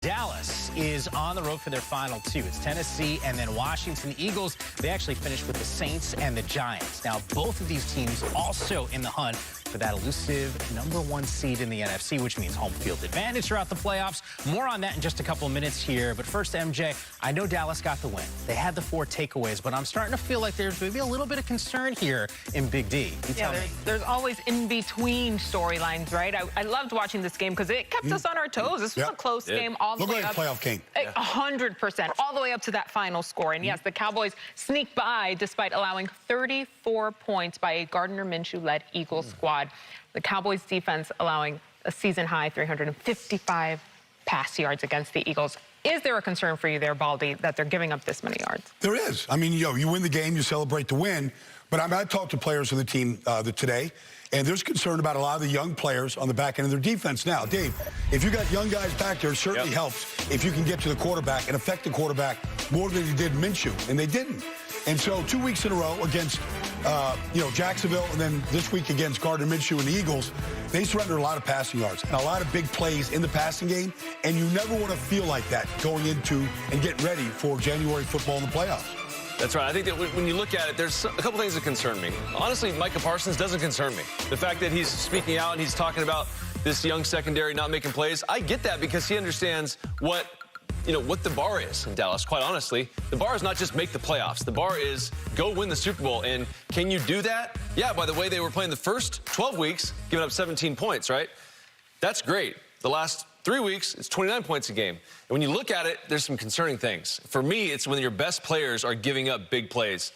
Dallas is on the road for their final two. It's Tennessee and then Washington. The Eagles, they actually finished with the Saints and the Giants. Now, both of these teams also in the hunt for that elusive #1 seed in the NFC, which means home field advantage throughout the playoffs. More on that in just a couple of minutes here. But first, MJ, I know Dallas got the win. They had the 4 takeaways, but I'm starting to feel like there's maybe a little bit of concern here in Big D. There's always in-between storylines, right? I loved watching this game because it kept us on our toes. This was a close game all the way up. Looked like a playoff game. 100%, all the way up to that final score. And yes, the Cowboys sneaked by despite allowing 34 points by a Gardner Minshew-led Eagles squad. The Cowboys defense allowing a season-high 355 pass yards against the Eagles. Is there a concern for you there, Baldy, that they're giving up this many yards? There is. I mean, you win the game, you celebrate the win. But I talked to players of the team today, and there's concern about a lot of the young players on the back end of their defense. Now, Dave, if you got young guys back there, it certainly helps if you can get to the quarterback and affect the quarterback more than you did Minshew, and they didn't. And so 2 weeks in a row against, Jacksonville, and then this week against Gardner Minshew and the Eagles, they surrender a lot of passing yards and a lot of big plays in the passing game, and you never want to feel like that going into and getting ready for January football in the playoffs. That's right. I think that when you look at it, there's a couple things that concern me. Honestly, Micah Parsons doesn't concern me. The fact that he's speaking out and he's talking about this young secondary not making plays, I get that because he understands what the bar is in Dallas. Quite honestly, the bar is not just make the playoffs. The bar is go win the Super Bowl. And can you do that? Yeah, by the way, they were playing the first 12 weeks, giving up 17 points, right? That's great. The last 3 weeks, it's 29 points a game. And when you look at it, there's some concerning things. For me, it's when your best players are giving up big plays,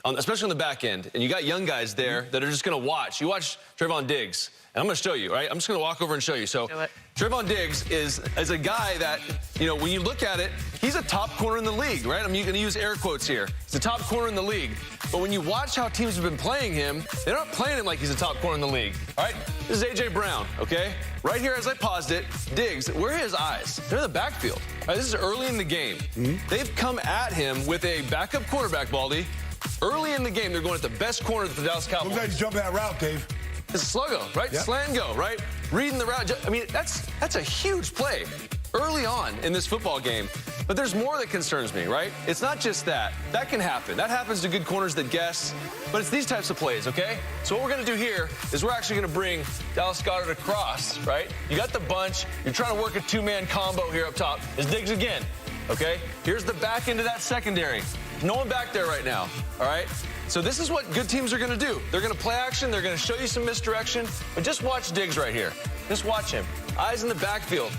especially on the back end. And you got young guys there that are just going to watch. You watch Trevon Diggs. And I'm going to show you, right? I'm just going to walk over and show you. So Trevon Diggs is a guy that, when you look at it, he's a top corner in the league, right? I'm going to use air quotes here. He's a top corner in the league. But when you watch how teams have been playing him, they're not playing him like he's a top corner in the league, all right? This is A.J. Brown, okay? Right here as I paused it, Diggs, where are his eyes? They're in the backfield. All right, this is early in the game. They've come at him with a backup quarterback, Baldy. Early in the game, they're going at the best corner that the Dallas Cowboys. Looks like he's jumping that route, Dave. It's a sluggo, right? Yep. Slant and go, right? Reading the route. I mean, that's a huge play early on in this football game. But there's more that concerns me, right? It's not just that. That can happen. That happens to good corners that guess. But it's these types of plays, okay? So what we're going to do here is we're actually going to bring Dallas Goedert across, right? You got the bunch. You're trying to work a two-man combo here up top. It's Diggs again, okay? Here's the back end of that secondary. No one back there right now, all right? So this is what good teams are going to do. They're going to play action. They're going to show you some misdirection. But just watch Diggs right here. Just watch him. Eyes in the backfield.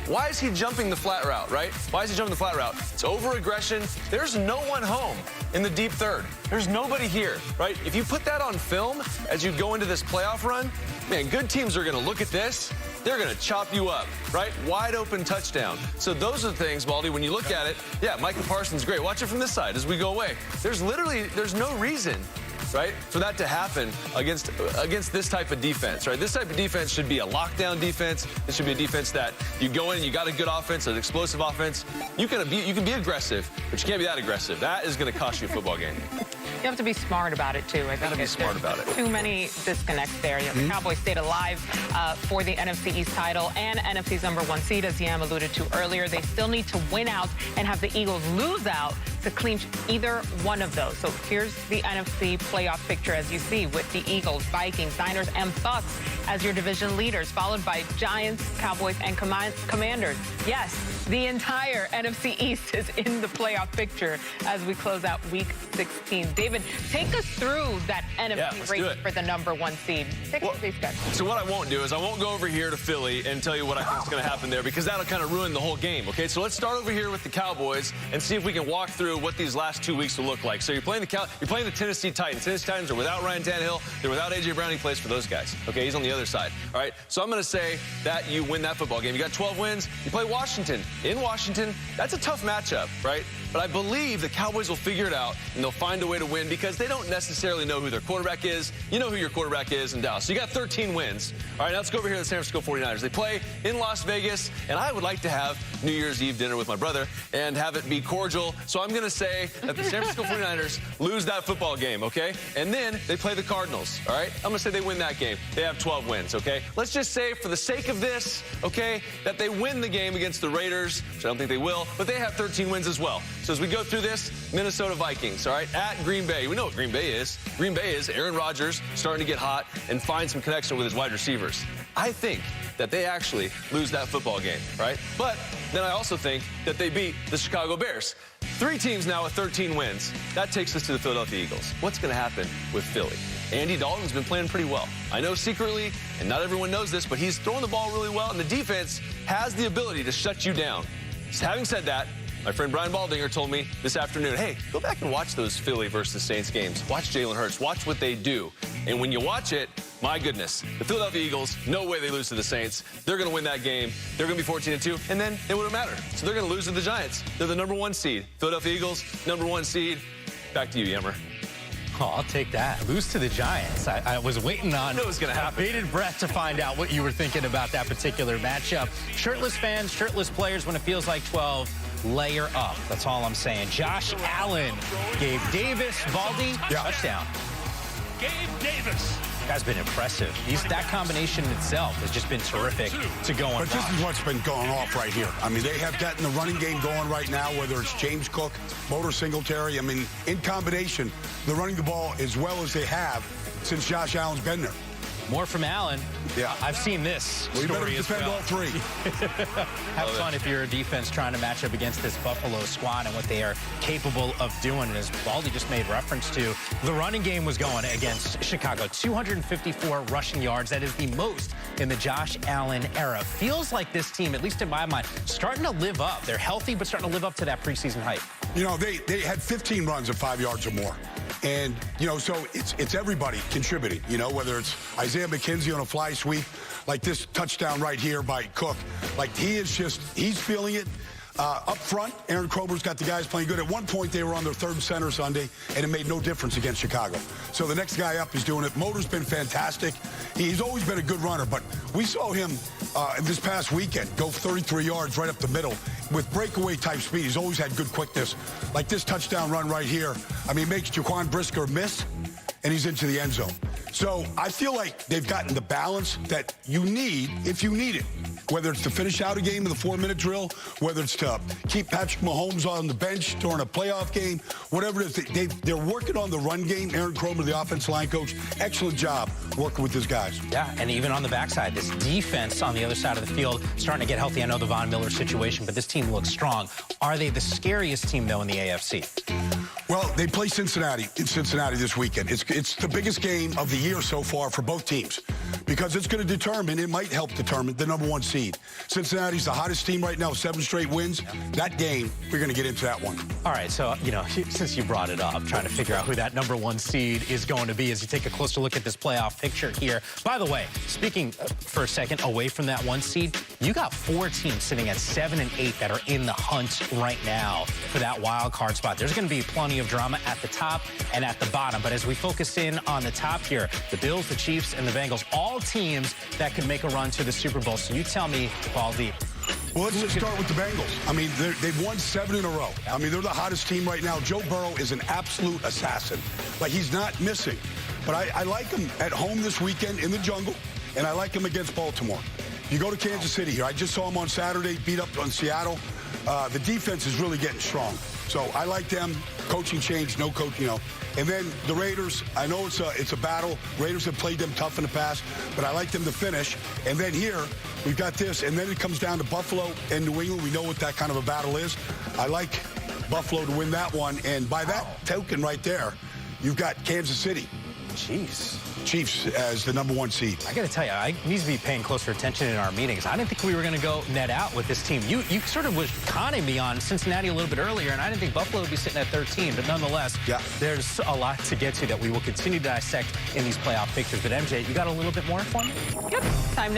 Why is he jumping the flat route, right? Why is he jumping the flat route? It's over-aggression. There's no one home in the deep third. There's nobody here, right? If you put that on film as you go into this playoff run, man, good teams are going to look at this. They're going to chop you up, right? Wide open touchdown. So those are the things, Baldy, when you look at it, yeah, Micah Parsons, great. Watch it from this side as we go away. There's no reason, right, for that to happen against this type of defense, right? This type of defense should be a lockdown defense. This should be a defense that you go in, you got a good offense, an explosive offense. You can be aggressive, but you can't be that aggressive. That is going to cost you a football game. You have to be smart about it, too. I think be smart about it. Too many disconnects there. The Cowboys stayed alive for the NFC East title and NFC's #1 seed, as Yam alluded to earlier. They still need to win out and have the Eagles lose out to clinch either one of those. So here's the NFC playoff picture, as you see, with the Eagles, Vikings, Niners, and Bucks as your division leaders, followed by Giants, Cowboys, and Commanders. Yes, the entire NFC East is in the playoff picture as we close out Week 16. David, take us through that NFC race for the #1 seed. Take us through these guys. So what I won't do is I won't go over here to Philly and tell you what I think is going to happen there, because that'll kind of ruin the whole game, okay? So let's start over here with the Cowboys and see if we can walk through what these last 2 weeks will look like. So you're playing the Tennessee Titans. Tennessee Titans are without Ryan Tannehill. They're without A.J. Brown. He plays for those guys. Okay, he's on the other side. All right, so I'm going to say that you win that football game. You got 12 wins. You play Washington. In Washington, that's a tough matchup, right? But I believe the Cowboys will figure it out, and they'll find a way to win because they don't necessarily know who their quarterback is. You know who your quarterback is in Dallas. So you got 13 wins. All right, now let's go over here to the San Francisco 49ers. They play in Las Vegas, and I would like to have New Year's Eve dinner with my brother and have it be cordial. So I'm going going to say that the San Francisco 49ers lose that football game, okay? And then they play the Cardinals, all right? I'm going to say they win that game. They have 12 wins, okay? Let's just say, for the sake of this, okay, that they win the game against the Raiders, which I don't think they will, but they have 13 wins as well. So as we go through this, Minnesota Vikings, all right, at Green Bay. We know what Green Bay is. Green Bay is Aaron Rodgers starting to get hot and find some connection with his wide receivers. I think that they actually lose that football game, right? But then I also think that they beat the Chicago Bears. 3 teams now with 13 wins. That takes us to the Philadelphia Eagles. What's going to happen with Philly? Andy Dalton's been playing pretty well. I know secretly, and not everyone knows this, but he's throwing the ball really well, and the defense has the ability to shut you down. Having said that, my friend Brian Baldinger told me this afternoon, hey, go back and watch those Philly versus Saints games. Watch Jalen Hurts. Watch what they do. And when you watch it, my goodness, the Philadelphia Eagles, no way they lose to the Saints. They're going to win that game. They're going to be 14-2, and then it wouldn't matter. So they're going to lose to the Giants. They're the #1 seed. Philadelphia Eagles, #1 seed. Back to you, Yemmer. Oh, I'll take that. Lose to the Giants. I was waiting on it was gonna happen. Bated breath to find out what you were thinking about that particular matchup. Shirtless fans, shirtless players, when it feels like 12, layer up. That's all I'm saying. Josh Allen, Gabe Davis, Baldy, touchdown. Gabe Davis. Guy's been impressive. That combination itself has just been terrific to go on. But this is what's been going off right here. I mean, they have gotten the running game going right now, whether it's James Cook, Motor Singletary. I mean, in combination, they're running the ball as well as they have since Josh Allen's been there. More from Allen. Yeah. I've seen this We better story as defend well. all 3. Have fun if you're a defense trying to match up against this Buffalo squad and what they are capable of doing. And as Baldy just made reference to, the running game was going against Chicago. 254 rushing yards. That is the most in the Josh Allen era. Feels like this team, at least in my mind, starting to live up. They're healthy, but starting to live up to that preseason hype. You know, they had 15 runs of 5 yards or more. And, you know, so it's everybody contributing, you know, whether it's Isaiah McKenzie on a fly sweep, like this touchdown right here by Cook. Like, he's feeling it. Up front, Aaron Kromer's got the guys playing good. At one point, they were on their 3rd center Sunday, and it made no difference against Chicago. So the next guy up is doing it. Motor's been fantastic. He's always been a good runner, but we saw him this past weekend go 33 yards right up the middle with breakaway-type speed. He's always had good quickness. Like this touchdown run right here. I mean, makes Jaquan Brisker miss, and he's into the end zone. So I feel like they've gotten the balance that you need if you need it. Whether it's to finish out a game in the 4-minute drill, whether it's to keep Patrick Mahomes on the bench during a playoff game, whatever it is, they're working on the run game. Aaron Kromer, the offensive line coach, excellent job working with his guys. Yeah, and even on the backside, this defense on the other side of the field starting to get healthy. I know the Von Miller situation, but this team looks strong. Are they the scariest team, though, in the AFC? Well, they play Cincinnati in Cincinnati this weekend. It's the biggest game of the year so far for both teams because it's going to determine, it might help determine the #1 seed. Cincinnati's the hottest team right now, 7 straight wins. That game, we're going to get into that one. All right, so, you know, since you brought it up, trying to figure out who that #1 seed is going to be as you take a closer look at this playoff picture here. By the way, speaking for a second away from that 1 seed, you got 4 teams sitting at 7 and 8 that are in the hunt right now for that wild card spot. There's going to be plenty of drama at the top and at the bottom, but as we focus in on the top here, the Bills, the Chiefs, and the Bengals, all teams that can make a run to the Super Bowl. So you tell me, Baldy. Well, let's just start with the Bengals. I mean, they've won 7 in a row. I mean, they're the hottest team right now. Joe Burrow is an absolute assassin. Like, he's not missing. But I like him at home this weekend in the jungle, and I like him against Baltimore. You go to Kansas City here. I just saw him on Saturday, beat up on Seattle. The defense is really getting strong. So I like them. Coaching change, no coach, you know. And then the Raiders, I know it's a battle. Raiders have played them tough in the past, but I like them to finish. And then here, we've got this, and then it comes down to Buffalo and New England. We know what that kind of a battle is. I like Buffalo to win that one. And by that token right there, you've got Kansas City. Chiefs as the #1 seed. I got to tell you, I need to be paying closer attention in our meetings. I didn't think we were going to go net out with this team. You sort of was conning me on Cincinnati a little bit earlier, and I didn't think Buffalo would be sitting at 13. But nonetheless, there's a lot to get to that we will continue to dissect in these playoff pictures. But MJ, you got a little bit more for me? Yep. Time now.